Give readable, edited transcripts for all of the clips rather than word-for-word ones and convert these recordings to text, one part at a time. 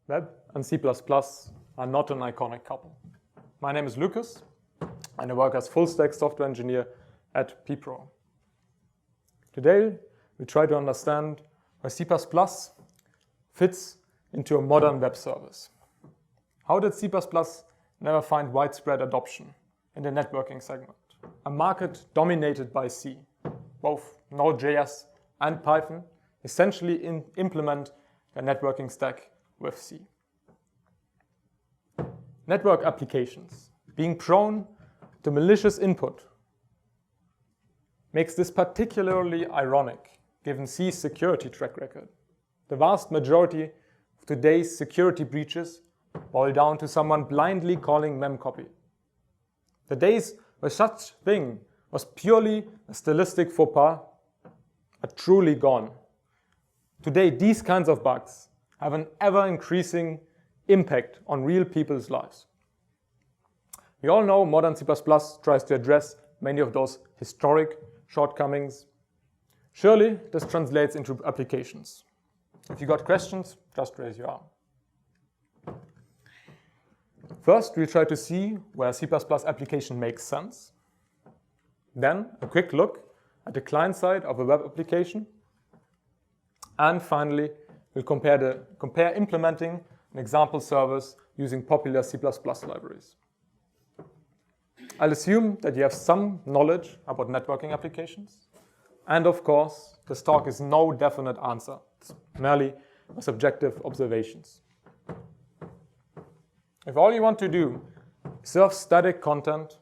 Web and C++ are not an iconic couple. My name is Lukas, and I work as full-stack software engineer at PPRO. Today, we try to understand why C++ fits into a modern web service. How did C++ never find widespread adoption in the networking segment, a market dominated by C? Both Node.js and Python essentially implement a networking stack with C. Network applications being prone to malicious input makes this particularly ironic given C's security track record. The vast majority of today's security breaches boil down to someone blindly calling memcopy. The days where such thing was purely a stylistic faux pas are truly gone. Today, these kinds of bugs have an ever-increasing impact on real people's lives. We all know modern C++ tries to address many of those historic shortcomings. Surely, this translates into applications. If you got questions, just raise your arm. First, we'll try to see where C++ application makes sense. Then, a quick look at the client side of a web application. And finally, we'll compare implementing an example service using popular C++ libraries. I'll assume that you have some knowledge about networking applications. And of course, this talk is no definite answer. It's merely subjective observations. If all you want to do is serve static content,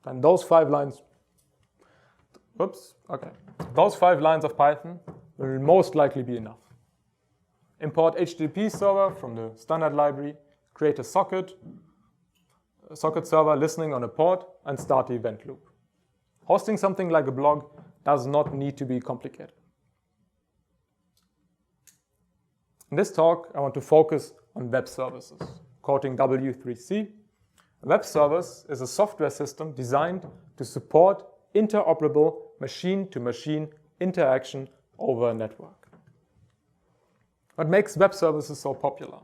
then those 5 lines of Python will most likely be enough. Import HTTP server from the standard library, create a socket server listening on a port, and start the event loop. Hosting something like a blog does not need to be complicated. In this talk, I want to focus on web services, quoting W3C. A web service is a software system designed to support interoperable machine-to-machine interaction over a network. What makes web services so popular?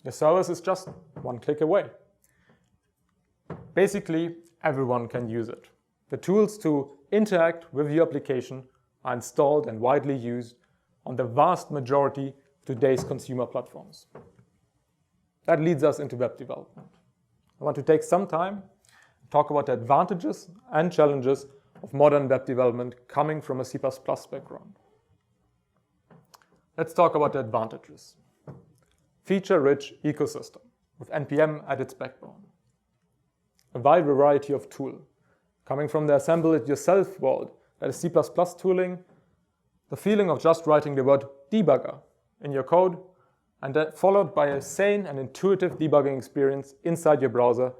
The service is just one click away. Basically, everyone can use it. The tools to interact with your application are installed and widely used on the vast majority of today's consumer platforms. That leads us into web development. I want to take some time to talk about the advantages and challenges of modern web development coming from a C++ background. Let's talk about the advantages. Feature-rich ecosystem with NPM at its backbone. A wide variety of tools. Coming from the assemble-it-yourself world, that is C++ tooling, the feeling of just writing the word debugger in your code, and that followed by a sane and intuitive debugging experience inside your browser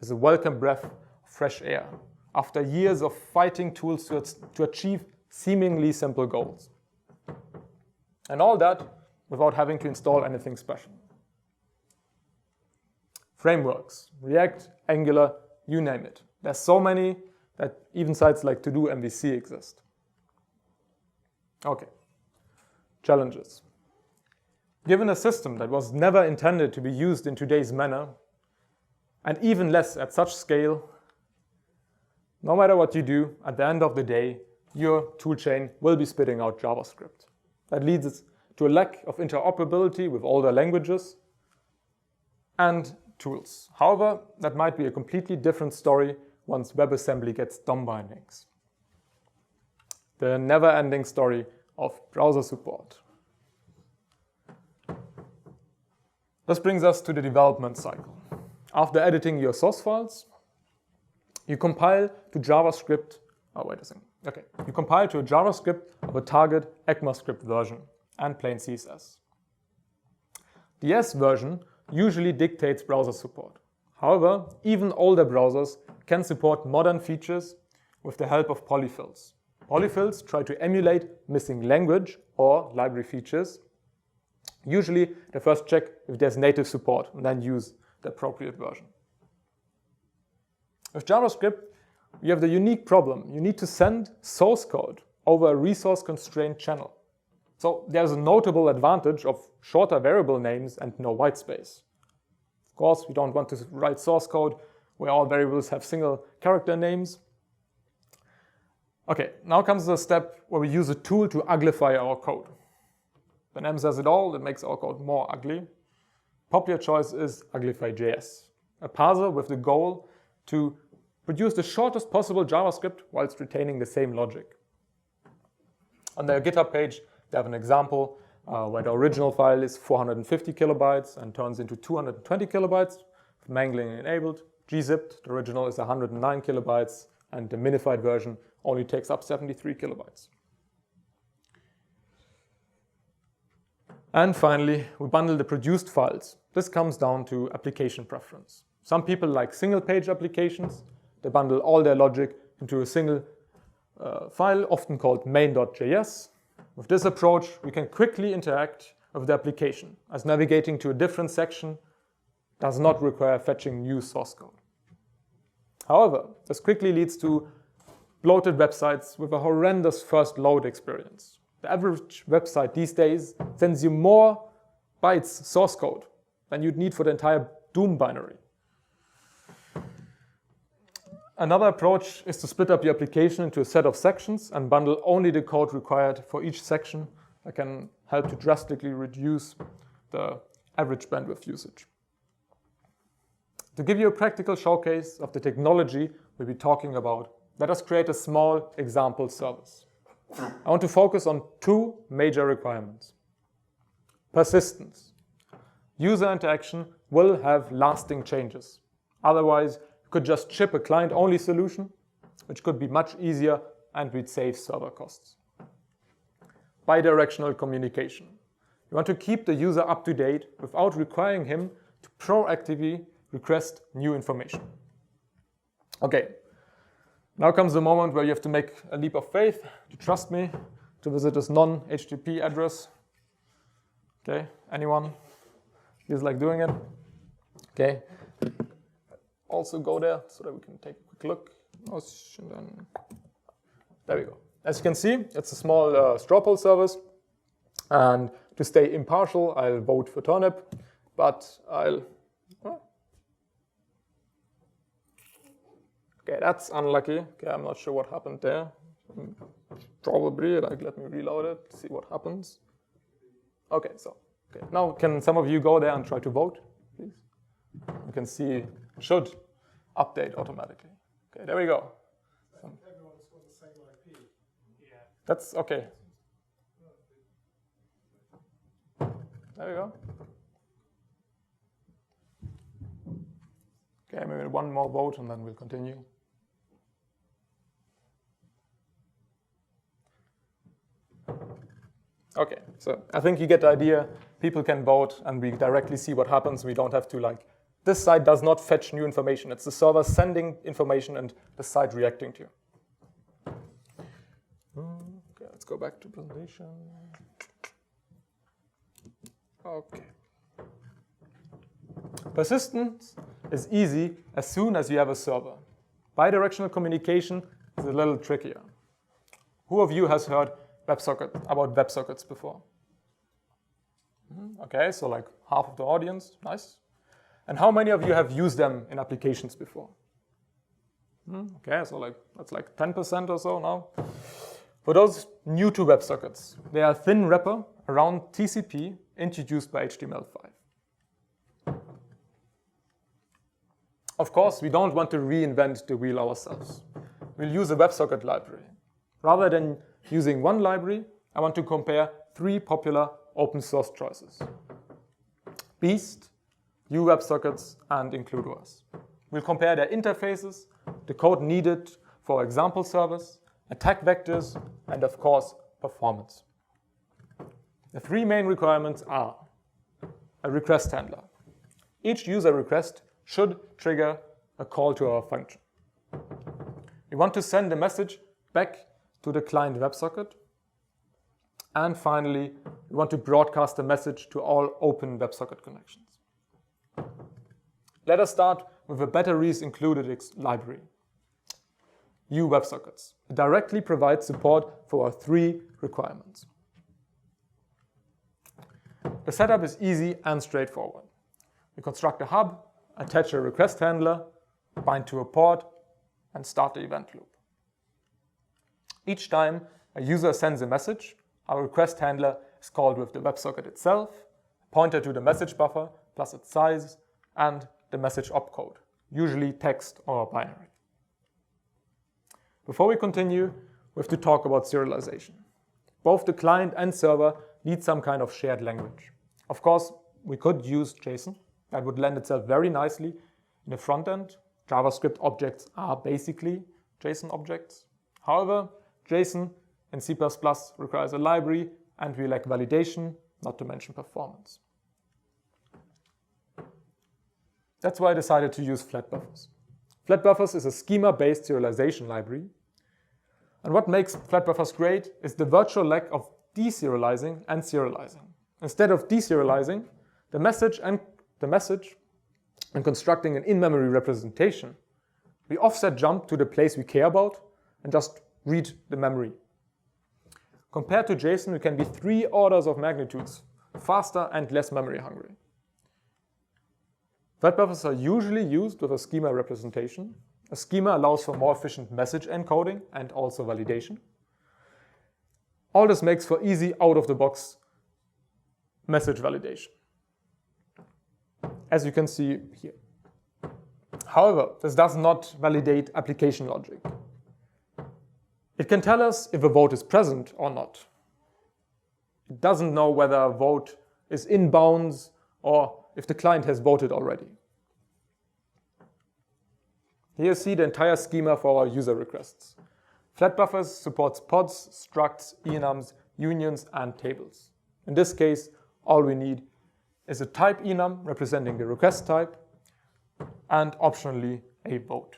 is a welcome breath of fresh air after years of fighting tools to achieve seemingly simple goals. And all that without having to install anything special. Frameworks, React, Angular, you name it. There's so many that even sites like To-Do MVC exist. Okay, challenges. Given a system that was never intended to be used in today's manner, and even less at such scale, no matter what you do, at the end of the day, your toolchain will be spitting out JavaScript. That leads to a lack of interoperability with older languages and tools. However, that might be a completely different story once WebAssembly gets DOM bindings. The never-ending story of browser support. This brings us to the development cycle. After editing your source files, you compile to JavaScript. You compile to a JavaScript of a target ECMAScript version and plain CSS. The S version usually dictates browser support. However, even older browsers can support modern features with the help of polyfills. Polyfills try to emulate missing language or library features. Usually, they first check if there's native support and then use the appropriate version. With JavaScript, you have the unique problem. You need to send source code over a resource-constrained channel. So there's a notable advantage of shorter variable names and no white space. Of course, we don't want to write source code where all variables have single character names. Okay, now comes the step where we use a tool to uglify our code. The name says it all, it makes our code more ugly. Popular choice is uglify.js, a parser with the goal to produce the shortest possible JavaScript whilst retaining the same logic. On their GitHub page, they have an example where the original file is 450 kilobytes and turns into 220 kilobytes, with mangling enabled. Gzipped, the original is 109 kilobytes, and the minified version only takes up 73 kilobytes. And finally, we bundle the produced files. This comes down to application preference. Some people like single-page applications. They bundle all their logic into a single file, often called main.js. With this approach, we can quickly interact with the application, as navigating to a different section does not require fetching new source code. However, this quickly leads to bloated websites with a horrendous first load experience. The average website these days sends you more bytes source code than you'd need for the entire Doom binary. Another approach is to split up your application into a set of sections and bundle only the code required for each section. That can help to drastically reduce the average bandwidth usage. To give you a practical showcase of the technology we'll be talking about, let us create a small example service. I want to focus on two major requirements. Persistence. User interaction will have lasting changes. Otherwise, you could just ship a client-only solution, which could be much easier and we'd save server costs. Bidirectional communication. You want to keep the user up to date without requiring him to proactively request new information. Okay, now comes the moment where you have to make a leap of faith, to trust me, to visit this non-HTTP address. Okay, anyone feels like doing it? Okay, also go there so that we can take a quick look. There we go. As you can see, it's a small straw poll service. And to stay impartial, I'll vote for turnip, but okay, that's unlucky. Okay, I'm not sure what happened there. Probably, let me reload it, see what happens. Okay, now can some of you go there and try to vote, please? You can see it should update automatically. Okay, there we go. Everyone's got the same IP. Yeah. That's okay. There we go. Okay, maybe one more vote and then we'll continue. Okay, so I think you get the idea. People can vote and we directly see what happens. We don't have to this site does not fetch new information. It's the server sending information and the site reacting to you. Okay, let's go back to presentation. Okay. Persistence is easy as soon as you have a server. Bidirectional communication is a little trickier. Who of you has heard about WebSockets before? Okay, so half of the audience, nice. And how many of you have used them in applications before? Okay, so that's 10% or so now. For those new to WebSockets, they are a thin wrapper around TCP introduced by HTML5. Of course, we don't want to reinvent the wheel ourselves. We'll use a WebSocket library. Rather than using one library, I want to compare three popular open source choices: Beast, uWebSockets, and IncludeOS. We'll compare their interfaces, the code needed for example servers, attack vectors, and of course, performance. The three main requirements are a request handler. Each user request should trigger a call to our function. We want to send a message back to the client WebSocket. And finally, we want to broadcast a message to all open WebSocket connections. Let us start with a batteries included library, uWebSockets. It directly provides support for our three requirements. The setup is easy and straightforward. We construct a hub, attach a request handler, bind to a port, and start the event loop. Each time a user sends a message, our request handler is called with the WebSocket itself, a pointer to the message buffer plus its size, and the message opcode, usually text or binary. Before we continue, we have to talk about serialization. Both the client and server need some kind of shared language. Of course, we could use JSON. That would lend itself very nicely in the front end. JavaScript objects are basically JSON objects. However, JSON in C++ requires a library and we lack validation, not to mention performance. That's why I decided to use FlatBuffers. FlatBuffers is a schema-based serialization library. And what makes FlatBuffers great is the virtual lack of deserializing and serializing. Instead of deserializing the message and constructing an in-memory representation, we offset jump to the place we care about and just read the memory. Compared to JSON, we can be 3 orders of magnitudes faster and less memory hungry. FlatBuffers are usually used with a schema representation. A schema allows for more efficient message encoding and also validation. All this makes for easy out-of-the-box message validation, as you can see here. However, this does not validate application logic. It can tell us if a vote is present or not. It doesn't know whether a vote is in bounds or if the client has voted already. Here you see the entire schema for our user requests. FlatBuffers supports pods, structs, enums, unions, and tables. In this case, all we need is a type enum representing the request type and optionally a vote.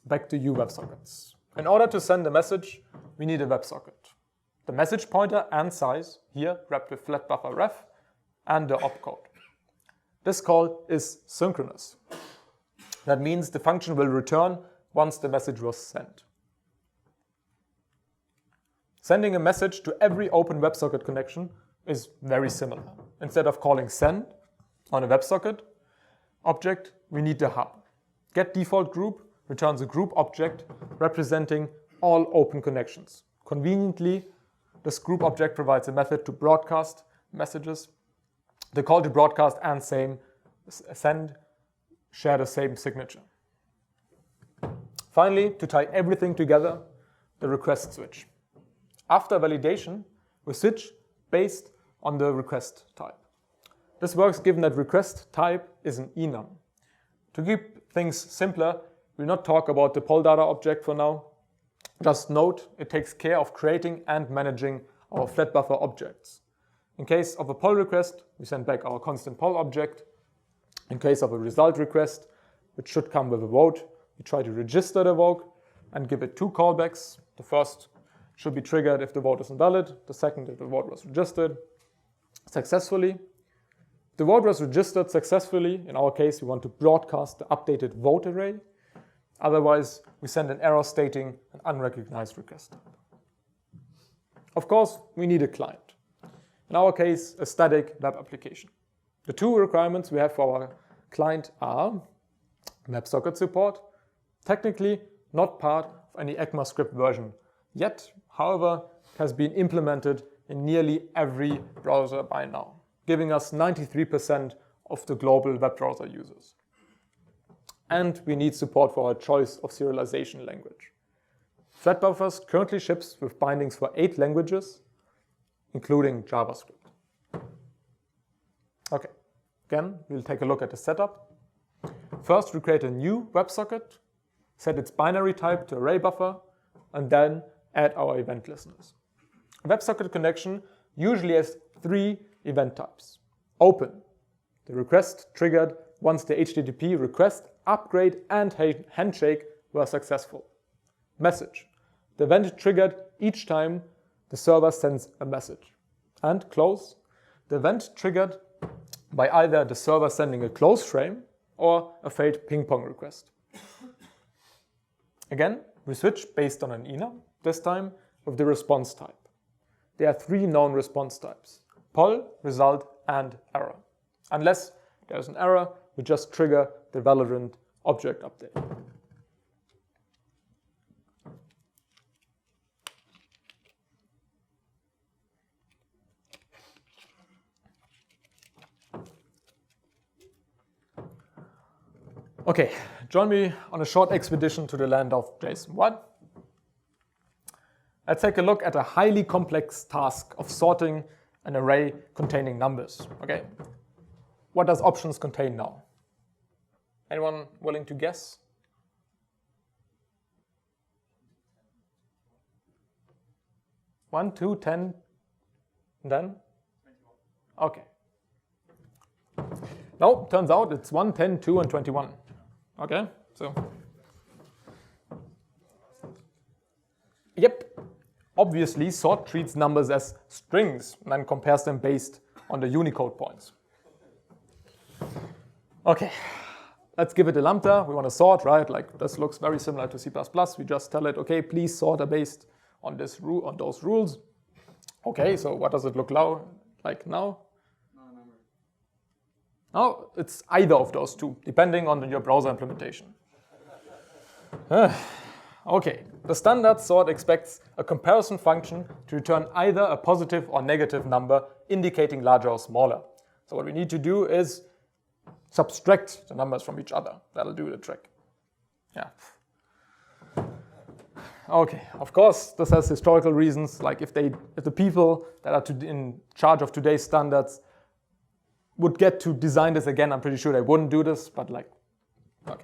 Back to uWebSockets. In order to send a message, we need a WebSocket. The message pointer and size, here wrapped with FlatBuffer ref, and the opcode. This call is synchronous. That means the function will return once the message was sent. Sending a message to every open WebSocket connection is very similar. Instead of calling send on a WebSocket object, we need the hub. getDefaultGroup returns a group object representing all open connections. Conveniently, this group object provides a method to broadcast messages. The call to broadcast and send share the same signature. Finally, to tie everything together, the request switch. After validation, we switch based on the request type. This works given that request type is an enum. To keep things simpler, we'll not talk about the poll data object for now. Just note it takes care of creating and managing our FlatBuffer objects. In case of a poll request, we send back our constant poll object. In case of a result request, which should come with a vote, we try to register the vote and give it 2 callbacks. The first should be triggered if the vote is invalid. The second if the vote was registered successfully. If the vote was registered successfully, in our case, we want to broadcast the updated vote array. Otherwise, we send an error stating an unrecognized request type. Of course, we need a client. In our case, a static web application. The 2 requirements we have for our client are WebSocket support, technically not part of any ECMAScript version yet, however, it has been implemented in nearly every browser by now, giving us 93% of the global web browser users. And we need support for our choice of serialization language. FlatBuffers currently ships with bindings for 8 languages, including JavaScript. Okay, again, we'll take a look at the setup. First, we create a new WebSocket, set its binary type to array buffer, and then add our event listeners. A WebSocket connection usually has 3 event types. Open, the request triggered once the HTTP request, upgrade, and handshake were successful. Message, the event triggered each time the server sends a message. And close, the event triggered by either the server sending a close frame or a failed ping-pong request. Again, we switch based on an enum, this time with the response type. There are 3 known response types: poll, result, and error. Unless there's an error, we just trigger the relevant object update. Okay, join me on a short expedition to the land of JSON. What? Let's take a look at a highly complex task of sorting an array containing numbers. Okay, what does options contain now? Anyone willing to guess? 1, 2, 10, and then? 21. Okay. No, turns out it's 1, 10, 2, and 21. Okay, so. Yep. Obviously, sort treats numbers as strings and then compares them based on the Unicode points. Okay, let's give it a lambda. We want to sort, right? Like this looks very similar to C++. We just tell it, okay, please sort based on this on those rules. Okay, so what does it look like now? No, it's either of those two, depending on your browser implementation. Okay, the standard sort expects a comparison function to return either a positive or negative number indicating larger or smaller. So what we need to do is subtract the numbers from each other. That'll do the trick. Yeah. Okay, of course, this has historical reasons. Like if the people that are in charge of today's standards would get to design this again, I'm pretty sure they wouldn't do this, but like, okay.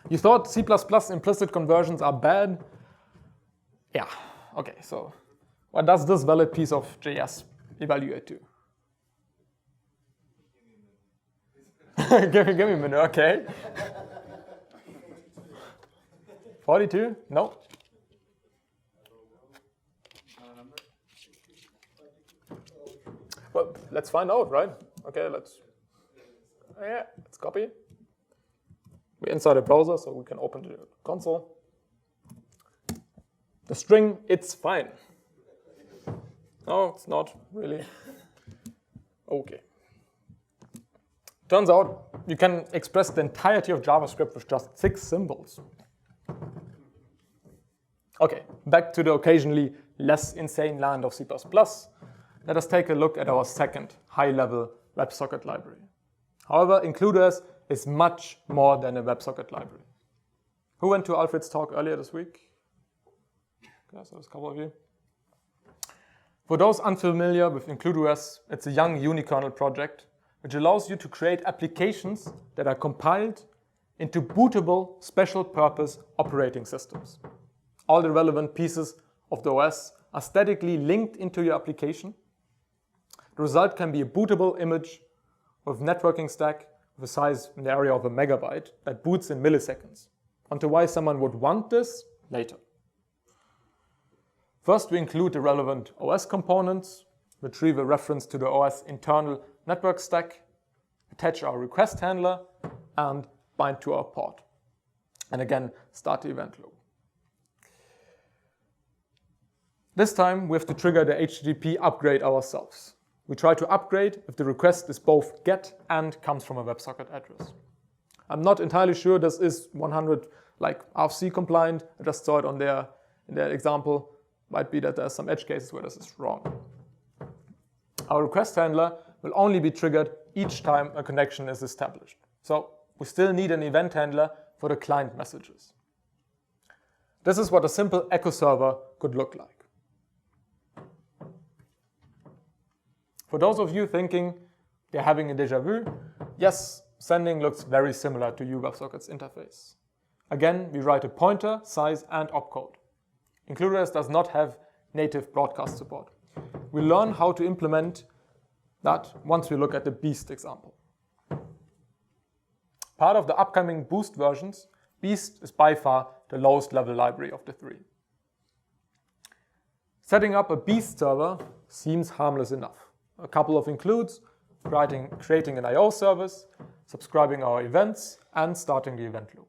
You thought C++ implicit conversions are bad? Yeah, okay, so what does this valid piece of JS evaluate to? give me a minute, okay. 42? No. Well, let's find out, right? Okay, let's copy. We're inside a browser, so we can open the console. The string, it's fine. No, it's not really. Okay. Turns out you can express the entirety of JavaScript with just 6 symbols. Okay, back to the occasionally less insane land of C++. Let us take a look at our second high-level WebSocket library. However, IncludeOS is much more than a WebSocket library. Who went to Alfred's talk earlier this week? Okay, so there's a couple of you. For those unfamiliar with IncludeOS, it's a young unikernel project which allows you to create applications that are compiled into bootable special-purpose operating systems. All the relevant pieces of the OS are statically linked into your application. The result can be a bootable image with networking stack with a size in the area of 1 megabyte that boots in milliseconds. Onto why someone would want this later. First, we include the relevant OS components, retrieve a reference to the OS internal network stack, attach our request handler, and bind to our port. And again, start the event loop. This time, we have to trigger the HTTP upgrade ourselves. We try to upgrade if the request is both GET and comes from a WebSocket address. I'm not entirely sure this is 100 RFC compliant. I just saw it on in their example. Might be that there's some edge cases where this is wrong. Our request handler will only be triggered each time a connection is established. So we still need an event handler for the client messages. This is what a simple echo server could look like. For those of you thinking they're having a déjà vu, yes, sending looks very similar to uWebSockets interface. Again, we write a pointer, size, and opcode. IncludeOS does not have native broadcast support. We'll learn how to implement that once we look at the Beast example. Part of the upcoming Boost versions, Beast is by far the lowest level library of the 3. Setting up a Beast server seems harmless enough. A couple of includes, creating an I/O service, subscribing our events, and starting the event loop.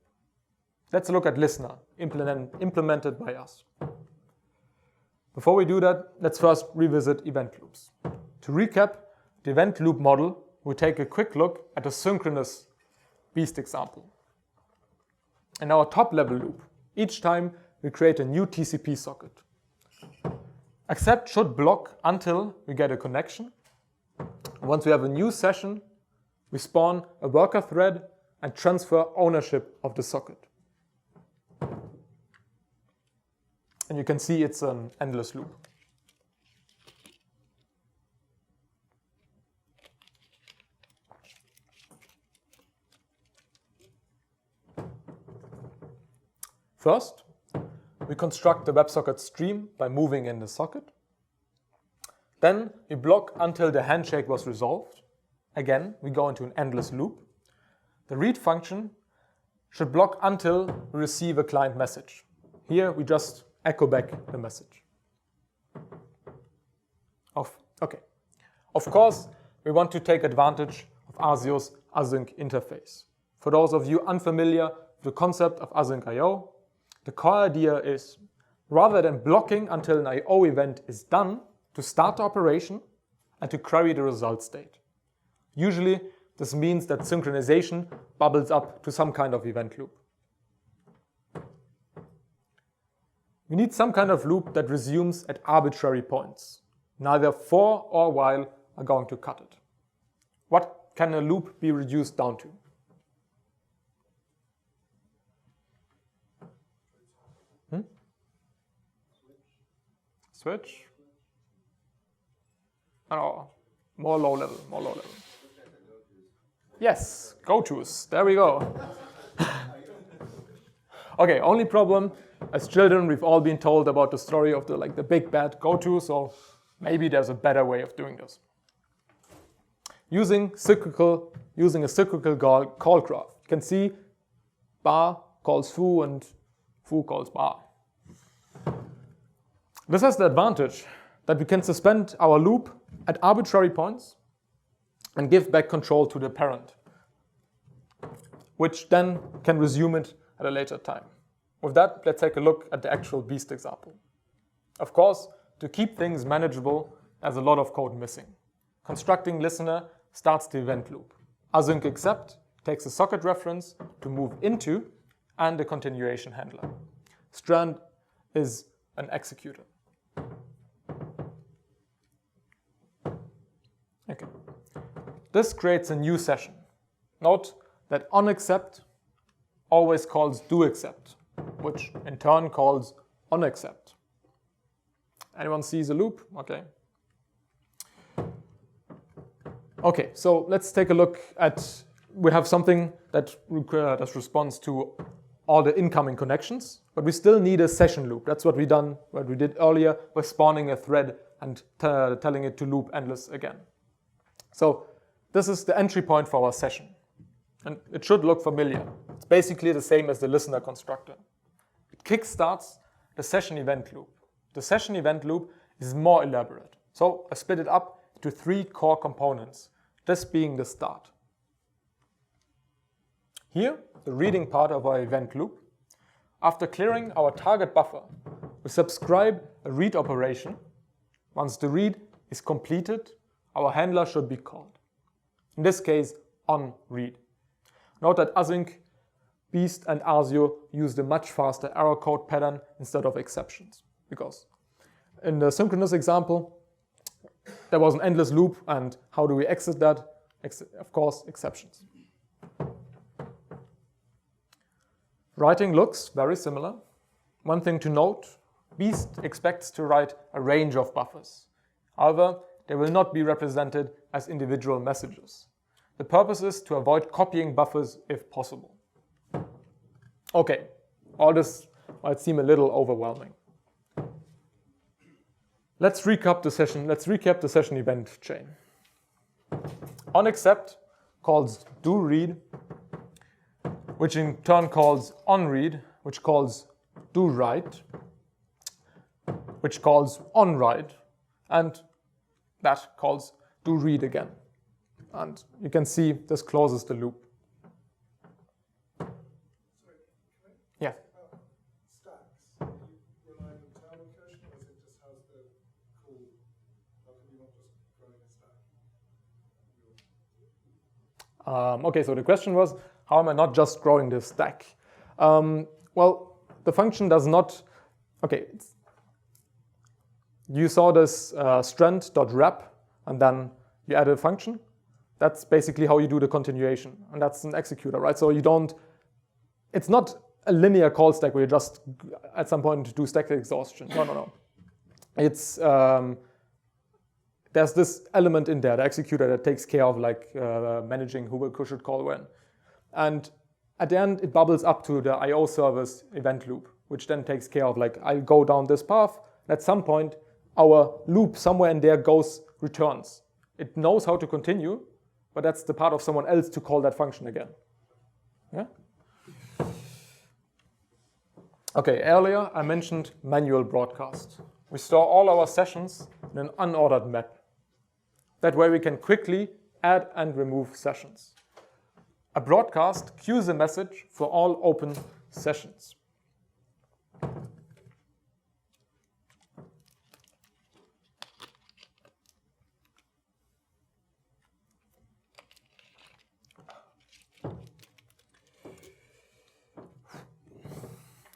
Let's look at listener, implemented by us. Before we do that, let's first revisit event loops. To recap the event loop model, we take a quick look at a synchronous Beast example. In our top level loop, each time we create a new TCP socket. Accept should block until we get a connection. Once we have a new session, we spawn a worker thread and transfer ownership of the socket. And you can see it's an endless loop. First, we construct the WebSocket stream by moving in the socket. Then we block until the handshake was resolved. Again, we go into an endless loop. The read function should block until we receive a client message. Here we just echo back the message. Of course, we want to take advantage of ASIO's async interface. For those of you unfamiliar with the concept of async I/O, the core idea is, rather than blocking until an I/O event is done, to start the operation and to query the result state. Usually, this means that synchronization bubbles up to some kind of event loop. We need some kind of loop that resumes at arbitrary points. Neither for or while are going to cut it. What can a loop be reduced down to? Switch? Oh, more low level. Yes, go-tos, there we go. Okay, only problem, as children we've all been told about the story of the big bad go-to, so maybe there's a better way of doing this. Using a cyclical call graph. You can see bar calls foo and foo calls bar. This has the advantage that we can suspend our loop at arbitrary points and give back control to the parent, which then can resume it at a later time. With that, let's take a look at the actual Beast example. Of course, to keep things manageable, there's a lot of code missing. Constructing listener starts the event loop. Async accept takes a socket reference to move into and a continuation handler. Strand is an executor. Okay. This creates a new session. Note that onAccept always calls doAccept, which in turn calls onAccept. Anyone sees a loop? Okay, so let's take a look at, we have something that responds to all the incoming connections, but we still need a session loop. That's what we did earlier by spawning a thread and telling it to loop endless again. So this is the entry point for our session. And it should look familiar. It's basically the same as the listener constructor. It kickstarts the session event loop. The session event loop is more elaborate. So I split it up into 3 core components, this being the start. Here, the reading part of our event loop. After clearing our target buffer, we subscribe a read operation. Once the read is completed, our handler should be called. In this case, onRead. Note that async, Beast, and ASIO use the much faster error code pattern instead of exceptions. Because in the synchronous example, there was an endless loop, and how do we exit that? Of course, exceptions. Writing looks very similar. One thing to note, Beast expects to write a range of buffers. However, they will not be represented as individual messages. The purpose is to avoid copying buffers if possible. Okay, all this might seem a little overwhelming. Let's recap the session event chain. onAccept calls doRead, which in turn calls onRead, which calls doWrite, which calls onWrite, and that calls doRead again. And you can see this closes the loop. Sorry, can I Yeah. ask about stacks? Are you relying on internal caching, or is it just how's the call? How come you're not just growing a stack? Okay, so the question was, how am I not just growing this stack? Well, the function does not, okay, you saw this strand.wrap, and then you add a function. That's basically how you do the continuation, and that's an executor, right? So you don't, it's not a linear call stack where you just at some point do stack exhaustion. No. It's, there's this element in there, the executor, that takes care of like managing who should call when. And at the end, it bubbles up to the IO service event loop, which then takes care of like, I'll go down this path. And at some point, our loop somewhere in there returns. It knows how to continue, but that's the part of someone else to call that function again. Yeah? Okay, earlier I mentioned manual broadcast. We store all our sessions in an unordered map. That way we can quickly add and remove sessions. A broadcast queues a message for all open sessions.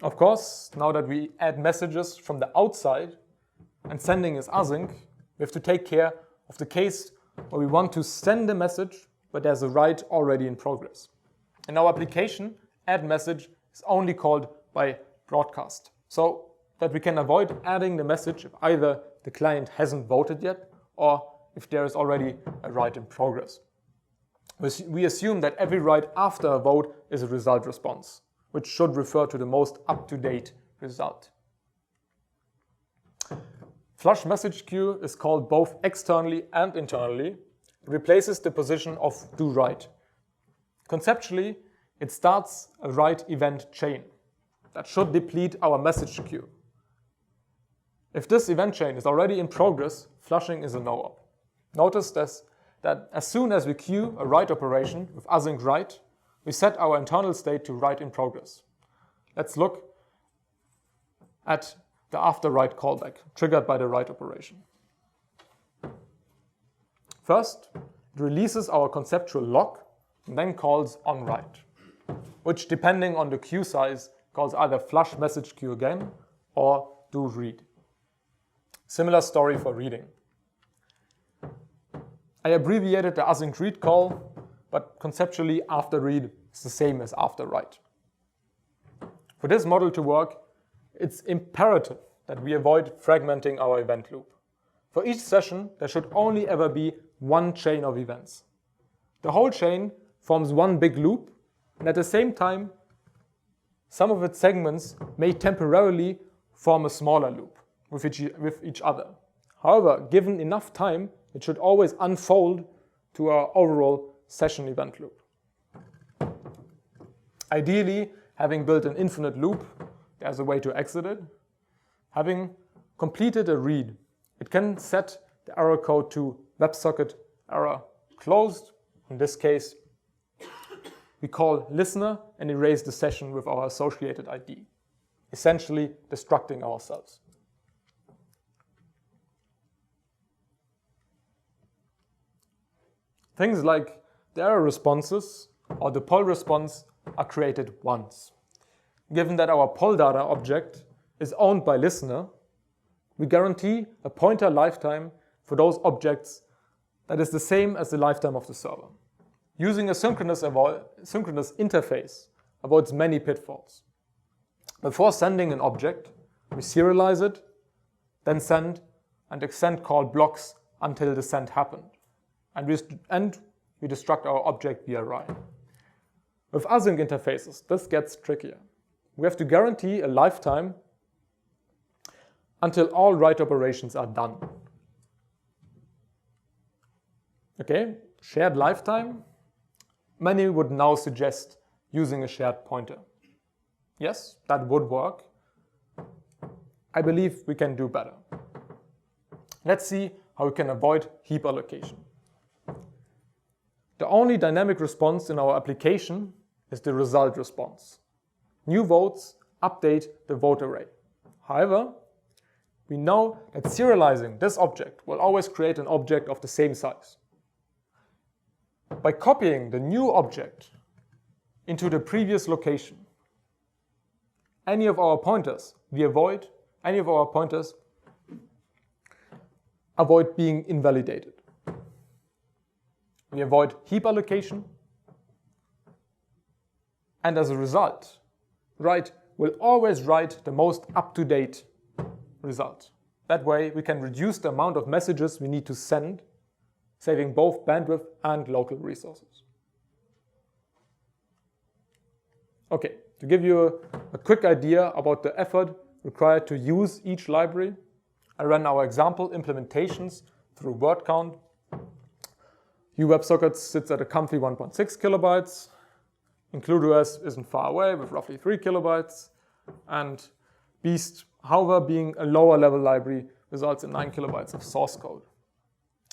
Of course, now that we add messages from the outside and sending is async, we have to take care of the case where we want to send a message, but there's a write already in progress. In our application, add message is only called by broadcast, so that we can avoid adding the message if either the client hasn't voted yet or if there is already a write in progress. We assume that every write after a vote is a result response, which should refer to the most up-to-date result. Flush message queue is called both externally and internally. It replaces the position of do write. Conceptually, it starts a write event chain that should deplete our message queue. If this event chain is already in progress, flushing is a no-op. Notice this, that as soon as we queue a write operation with async write, we set our internal state to write in progress. Let's look at the after write callback triggered by the write operation. First, it releases our conceptual lock and then calls onWrite, which depending on the queue size calls either flush message queue again or do read. Similar story for reading. I abbreviated the async read call, but conceptually after read is the same as after write. For this model to work, it's imperative that we avoid fragmenting our event loop. For each session, there should only ever be one chain of events. The whole chain forms one big loop, and at the same time, some of its segments may temporarily form a smaller loop with each other. However, given enough time, it should always unfold to our overall session event loop. Ideally, having built an infinite loop, there's a way to exit it. Having completed a read, it can set the error code to WebSocket error closed. In this case, we call listener and erase the session with our associated ID, essentially destructing ourselves. Things like the error responses or the poll response are created once. Given that our poll data object is owned by listener, we guarantee a pointer lifetime for those objects that is the same as the lifetime of the server. Using a synchronous interface avoids many pitfalls. Before sending an object, we serialize it, then send, and the send call blocks until the send happened. And we destruct our object via write. With async interfaces, this gets trickier. We have to guarantee a lifetime until all write operations are done. Okay, shared lifetime. Many would now suggest using a shared pointer. Yes, that would work. I believe we can do better. Let's see how we can avoid heap allocation. The only dynamic response in our application is the result response. New votes update the vote array. However, we know that serializing this object will always create an object of the same size. By copying the new object into the previous location, any of our pointers avoid being invalidated. We avoid heap allocation, and as a result, write will always write the most up-to-date result. That way we can reduce the amount of messages we need to send, saving both bandwidth and local resources. Okay, to give you a quick idea about the effort required to use each library, I ran our example implementations through word count. uWebSockets sits at a comfy 1.6 kilobytes. IncludeOS isn't far away with roughly 3 kilobytes. And Beast, however, being a lower level library, results in 9 kilobytes of source code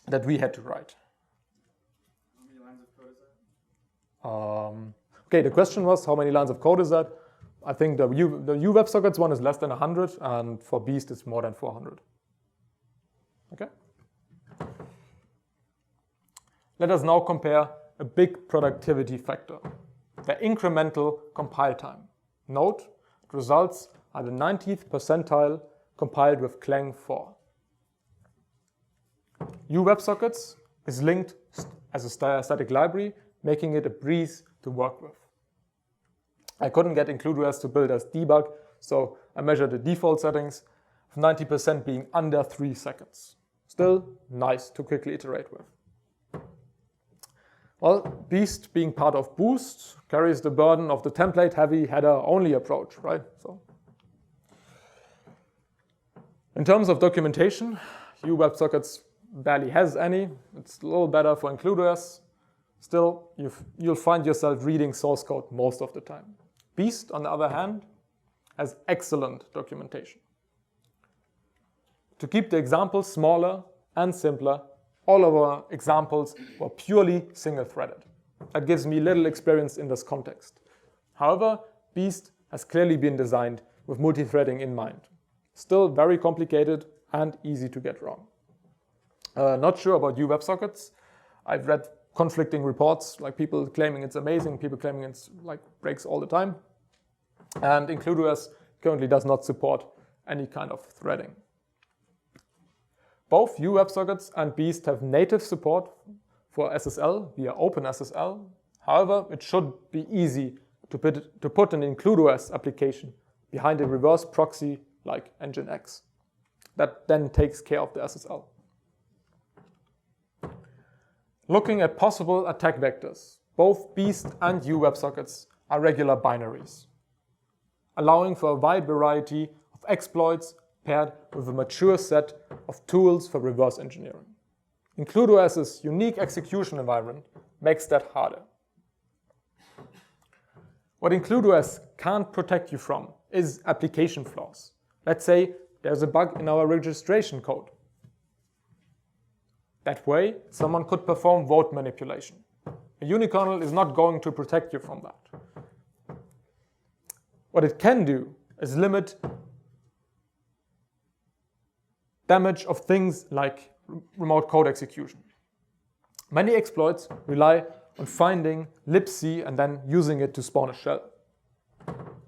that we had to write. How many lines of code is that? Okay, the question was how many lines of code is that? I think the uWebSockets one is less than 100, and for Beast it's more than 400. Okay. Let us now compare a big productivity factor, the incremental compile time. Note, the results are the 90th percentile compiled with Clang 4. uWebSockets is linked as a static library, making it a breeze to work with. I couldn't get IncludeOS to build as debug, so I measured the default settings, of 90% being under 3 seconds. Still nice to quickly iterate with. Well, Beast, being part of Boost, carries the burden of the template-heavy header-only approach, right? So, in terms of documentation, uWebSockets barely has any. It's a little better for IncludeOS. Still, you'll find yourself reading source code most of the time. Beast, on the other hand, has excellent documentation. To keep the examples smaller and simpler, all of our examples were purely single-threaded. That gives me little experience in this context. However, Beast has clearly been designed with multi-threading in mind. Still very complicated and easy to get wrong. Not sure about uWebSockets. I've read conflicting reports, like people claiming it's amazing, people claiming it's like breaks all the time. And IncludeOS currently does not support any kind of threading. Both uWebSockets and Beast have native support for SSL via OpenSSL. However, it should be easy to put an IncludeOS application behind a reverse proxy like Nginx. That then takes care of the SSL. Looking at possible attack vectors, both Beast and uWebSockets are regular binaries, allowing for a wide variety of exploits paired with a mature set of tools for reverse engineering. IncludeOS's unique execution environment makes that harder. What IncludeOS can't protect you from is application flaws. Let's say there's a bug in our registration code. That way, someone could perform vote manipulation. A unikernel is not going to protect you from that. What it can do is limit damage of things like remote code execution. Many exploits rely on finding libc and then using it to spawn a shell.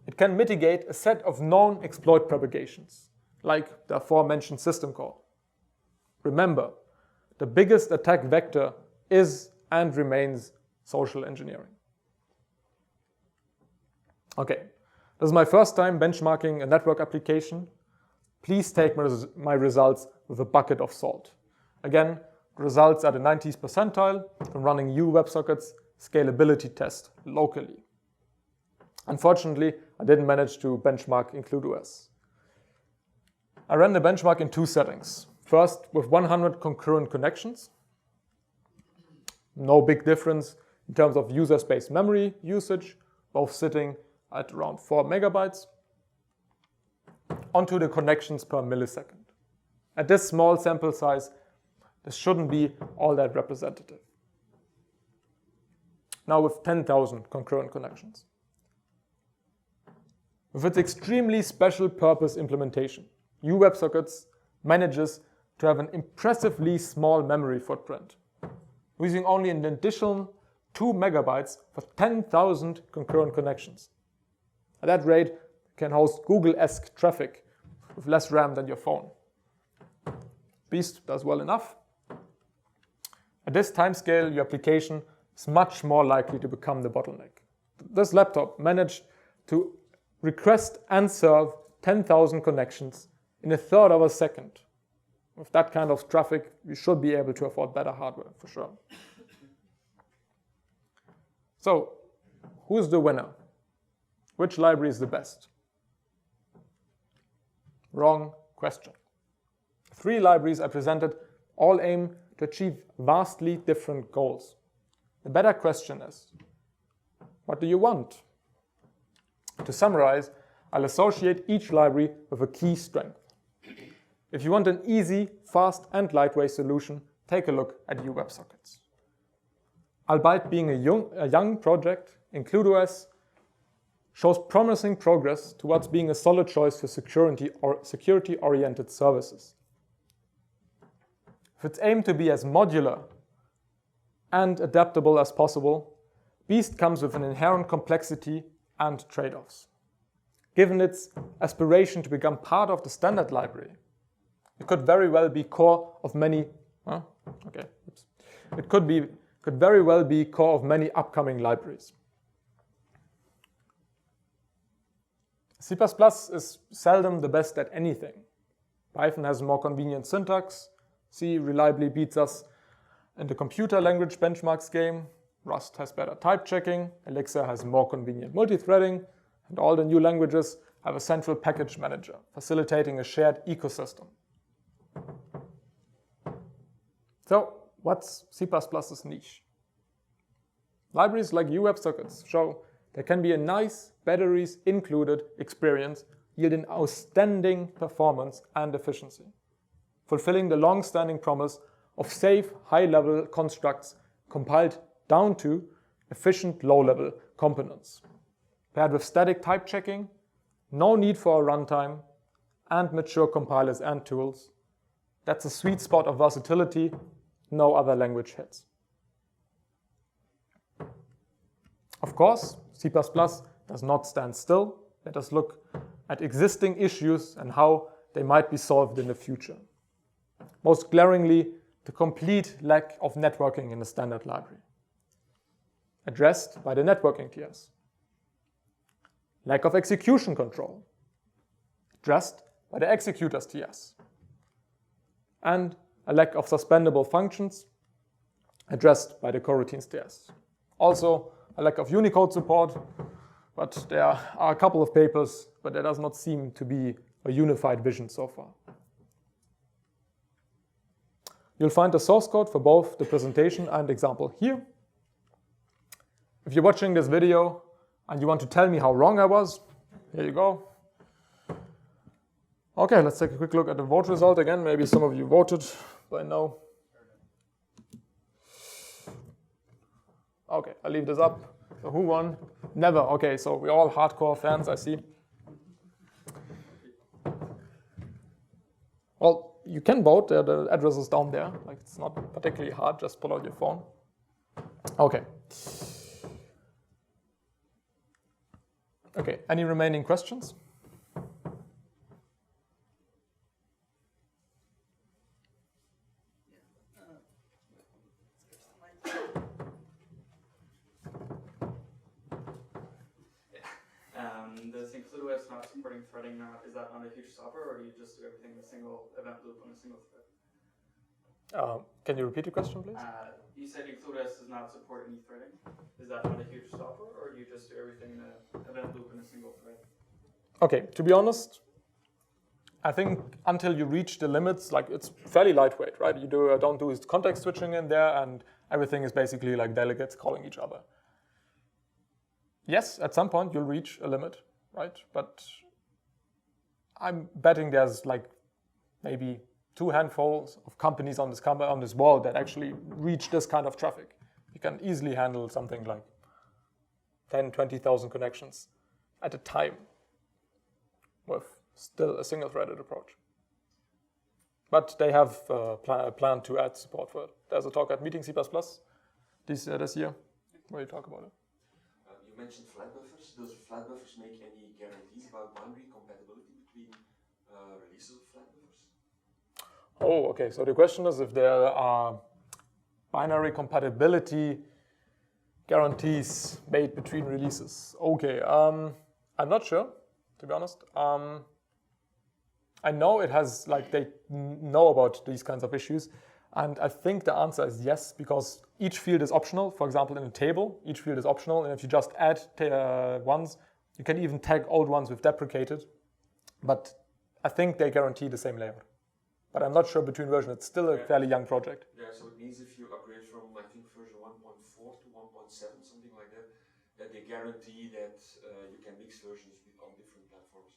It can mitigate a set of known exploit propagations, like the aforementioned system call. Remember, the biggest attack vector is and remains social engineering. Okay, this is my first time benchmarking a network application. Please take my results with a bucket of salt. Again, results are the 90th percentile from running uWebSockets scalability test locally. Unfortunately, I didn't manage to benchmark IncludeOS. I ran the benchmark in 2 settings. First, with 100 concurrent connections. No big difference in terms of user space memory usage, both sitting at around 4 megabytes. Onto the connections per millisecond. At this small sample size, this shouldn't be all that representative. now with 10,000 concurrent connections. With its extremely special purpose implementation, uWebSockets manages to have an impressively small memory footprint, using only an additional 2 megabytes for 10,000 concurrent connections. At that rate, you can host Google-esque traffic with less RAM than your phone. Beast does well enough. At this timescale, your application is much more likely to become the bottleneck. This laptop managed to request and serve 10,000 connections in a third of a second. With that kind of traffic, you should be able to afford better hardware, for sure. So, who's the winner? Which library is the best? Wrong question. 3 libraries I presented all aim to achieve vastly different goals. The better question is, what do you want? To summarize, I'll associate each library with a key strength. If you want an easy, fast, and lightweight solution, take a look at uWebSockets. Albeit being a young project, IncludeOS shows promising progress towards being a solid choice for security-oriented services. With its aim to be as modular and adaptable as possible, Beast comes with an inherent complexity and trade-offs. Given its aspiration to become part of the standard library, it could very well be core of many. It could very well be core of many upcoming libraries. C++ is seldom the best at anything. Python has a more convenient syntax. C reliably beats us in the computer language benchmarks game. Rust has better type checking. Elixir has more convenient multi-threading. And all the new languages have a central package manager, facilitating a shared ecosystem. So, what's C++'s niche? Libraries like uWebSockets show there can be a nice batteries included experience yielding outstanding performance and efficiency, fulfilling the long-standing promise of safe, high-level constructs compiled down to efficient low-level components. Paired with static type checking, no need for a runtime, and mature compilers and tools, that's a sweet spot of versatility no other language hits. Of course, C++ does not stand still. Let us look at existing issues and how they might be solved in the future. Most glaringly, the complete lack of networking in the standard library, addressed by the networking TS. Lack of execution control, addressed by the executors TS. And a lack of suspendable functions, addressed by the coroutines TS. Also, a lack of Unicode support, but there are a couple of papers, but there does not seem to be a unified vision so far. You'll find the source code for both the presentation and example here. If you're watching this video and you want to tell me how wrong I was, here you go. Okay, let's take a quick look at the vote result again. Maybe some of you voted by now. Okay, I'll leave this up. So who won? Never. Okay, so we're all hardcore fans, I see. Well, you can vote. The address is down there. Like, it's not particularly hard. Just pull out your phone. Okay. Okay, any remaining questions? Does IncludeOS not supporting threading now? Is that not a huge stopper, or do you just do everything in a single event loop on a single thread? Can you repeat the question, please? You said IncludeOS does not support any threading. Is that not a huge stopper, or do you just do everything in an event loop in a single thread? Okay, to be honest, I think until you reach the limits, like it's fairly lightweight, right? You don't do context switching in there, and everything is basically like delegates calling each other. Yes, at some point you'll reach a limit, right? But I'm betting there's like maybe 2 handfuls of companies on this world that actually reach this kind of traffic. You can easily handle something like 10, 20,000 connections at a time with still a single-threaded approach. But they have a plan to add support for it. There's a talk at Meeting C++ this year where you talk about it. You mentioned FlatBuffers. Does FlatBuffers make any guarantees about binary compatibility between releases of FlatBuffers? Oh, okay. So the question is if there are binary compatibility guarantees made between releases. Okay, I'm not sure, to be honest. I know it has, like, they know about these kinds of issues, and I think the answer is yes, because each field is optional. For example, in a table, each field is optional, and if you just add ones, you can even tag old ones with deprecated, but I think they guarantee the same layout. But I'm not sure between versions. It's still a fairly young project. Yeah, so it means if you upgrade from, I think, version 1.4 to 1.7, something like that, that they guarantee that you can mix versions on different platforms.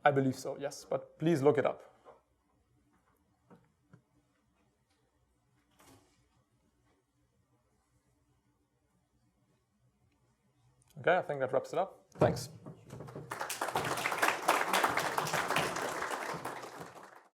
I believe so, yes, but please look it up. Okay, I think that wraps it up. Thanks.